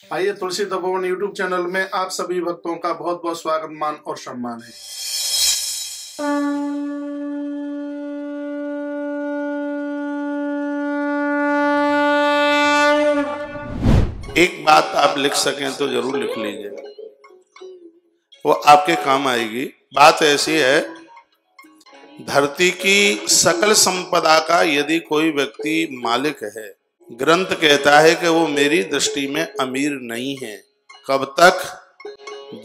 आइए तुलसी Tapovan YouTube channel में आप सभी भक्तों का बहुत बहुत स्वागत, मान और सम्मान है। एक बात आप लिख सकें तो जरूर लिख लीजिए, वो आपके काम आएगी। बात ऐसी है, धरती की सकल संपदा का यदि कोई व्यक्ति मालिक है, ग्रंथ कहता है कि वो मेरी दृष्टि में अमीर नहीं है। कब तक?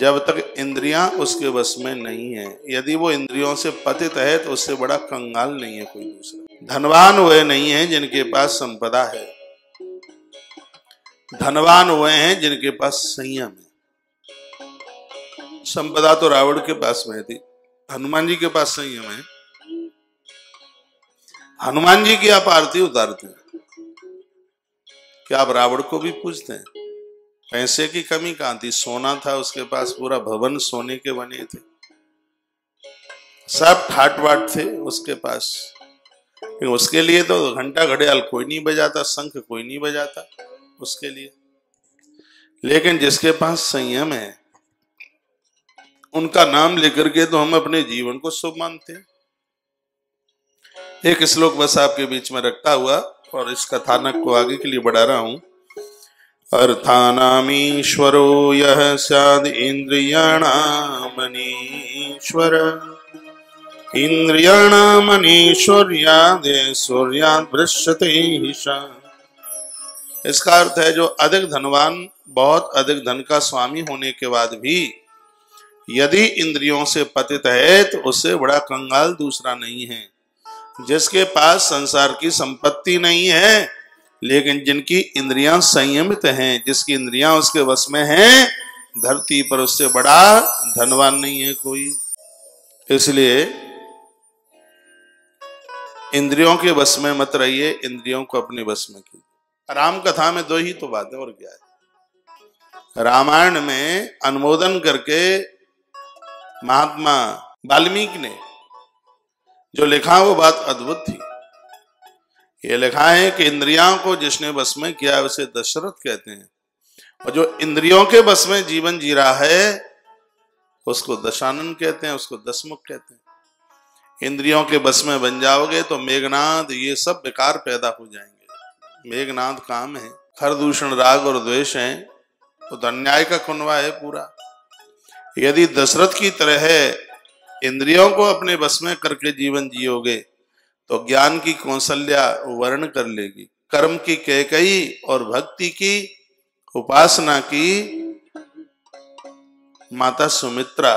जब तक इंद्रियां उसके वश में नहीं है। यदि वो इंद्रियों से पतित है तो उससे बड़ा कंगाल नहीं है कोई दूसरा। धनवान वह नहीं है जिनके पास संपदा है, धनवान वह हैं जिनके पास संयम है। संपदा तो रावण के पास में थी, हनुमान जी के पास संयम है। हनुमान जी की आप आरती उतारते हैं, क्या आप रावण को भी पूछते हैं? पैसे की कमी कहां थी? सोना था उसके पास, पूरा भवन सोने के बने थे, सब ठाट बाट थे उसके पास। उसके लिए तो घंटा घड़ियाल कोई नहीं बजाता, शंख कोई नहीं बजाता उसके लिए। लेकिन जिसके पास संयम है, उनका नाम लेकर के तो हम अपने जीवन को शुभ मानते हैं। एक श्लोक बस आपके बीच में रखता हुआ और इस कथानक को आगे के लिए बढ़ा रहा हूं। अर्थानामीश्वरो यः स्याद् इंद्रियाणामनीश्वर, इंद्रियाणामनीश्वर्याद् दृश्यते हि सा। इसका अर्थ है, जो अधिक धनवान, बहुत अधिक धन का स्वामी होने के बाद भी यदि इंद्रियों से पतित है तो उससे बड़ा कंगाल दूसरा नहीं है। जिसके पास संसार की संपत्ति नहीं है लेकिन जिनकी इंद्रियां संयमित हैं, जिसकी इंद्रियां उसके वश में हैं, धरती पर उससे बड़ा धनवान नहीं है कोई। इसलिए इंद्रियों के वश में मत रहिए, इंद्रियों को अपने वश में कीजिए। राम कथा में दो ही तो बात है, और क्या है। रामायण में अनुमोदन करके महात्मा वाल्मीकि ने जो लिखा वो बात अद्भुत थी। ये लिखा है कि इंद्रियों को जिसने बस में किया उसे दशरथ कहते हैं, और जो इंद्रियों के बस में जीवन जी रहा है उसको दशानन कहते हैं, उसको दशमुख कहते हैं। इंद्रियों के बस में बन जाओगे तो मेघनाद ये सब विकार पैदा हो जाएंगे। मेघनाद काम है, खरदूषण राग और द्वेष है, तो अन्याय का कुनवा है पूरा। यदि दशरथ की तरह इंद्रियों को अपने बस में करके जीवन जियोगे तो ज्ञान की कौशल्या वर्ण कर लेगी, कर्म की कैकई और भक्ति की उपासना की माता सुमित्रा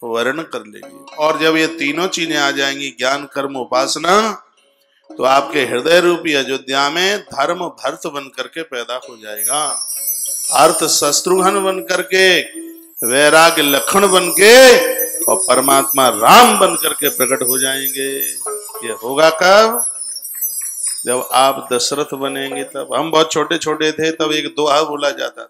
वर्ण कर लेगी। और जब ये तीनों चीजें आ जाएंगी, ज्ञान कर्म उपासना, तो आपके हृदय रूपी अयोध्या में धर्म भरत बन करके पैदा हो जाएगा, अर्थ शत्रुघ्न बन करके, वैराग्य लखन बन के, और परमात्मा राम बन करके प्रकट हो जाएंगे। ये होगा कब? जब आप दशरथ बनेंगे तब। हम बहुत छोटे छोटे थे तब एक दोहा बोला जाता था,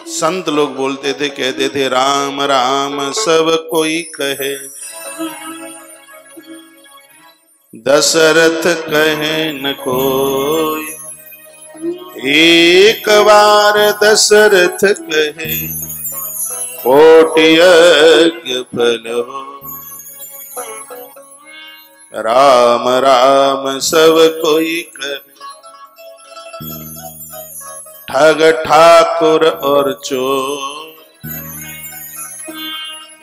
संत लोग बोलते थे, कहते थे, राम राम सब कोई कहे, दशरथ कहे न कोई। एक बार दशरथ कहे, कोटि यज्ञ फल हो। राम राम सब कोई कहे, ठग ठाकुर और चोर।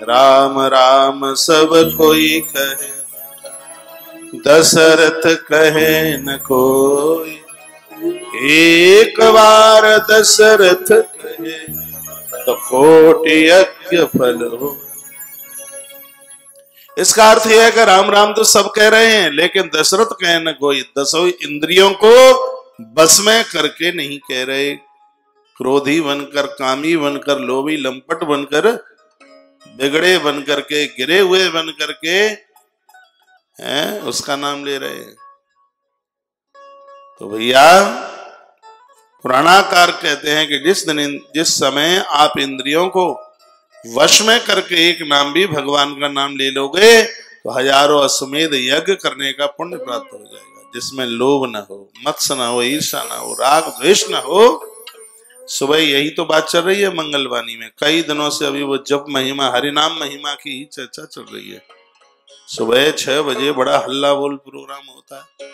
राम राम सब कोई कहे, दशरथ कहे न कोई। एक बार दशरथ कहे तो कोटि यज्ञ फल हो। इसका अर्थ यह है कि राम राम तो सब कह रहे हैं, लेकिन दशरथ कहे न कोई। दसों इंद्रियों को बस में करके नहीं कह रहे। क्रोधी बनकर, कामी बनकर, लोभी लंपट बनकर, बिगड़े बनकर के, गिरे हुए बन करके हैं, उसका नाम ले रहे हैं। तो भैया पुराणाकार कहते हैं कि जिस समय आप इंद्रियों को वश में करके एक नाम भी भगवान का नाम ले लोगे तो हजारों अश्वमेध यज्ञ करने का पुण्य प्राप्त हो जाएगा, जिसमें लोभ न हो, मत्स्य न हो, ईर्षा न हो, राग द्वेष न हो। सुबह यही तो बात चल रही है मंगलवाणी में, कई दिनों से अभी वो जप महिमा, हरिनाम महिमा की ही चर्चा चल रही है। सुबह 6 बजे बड़ा हल्ला बोल प्रोग्राम होता है।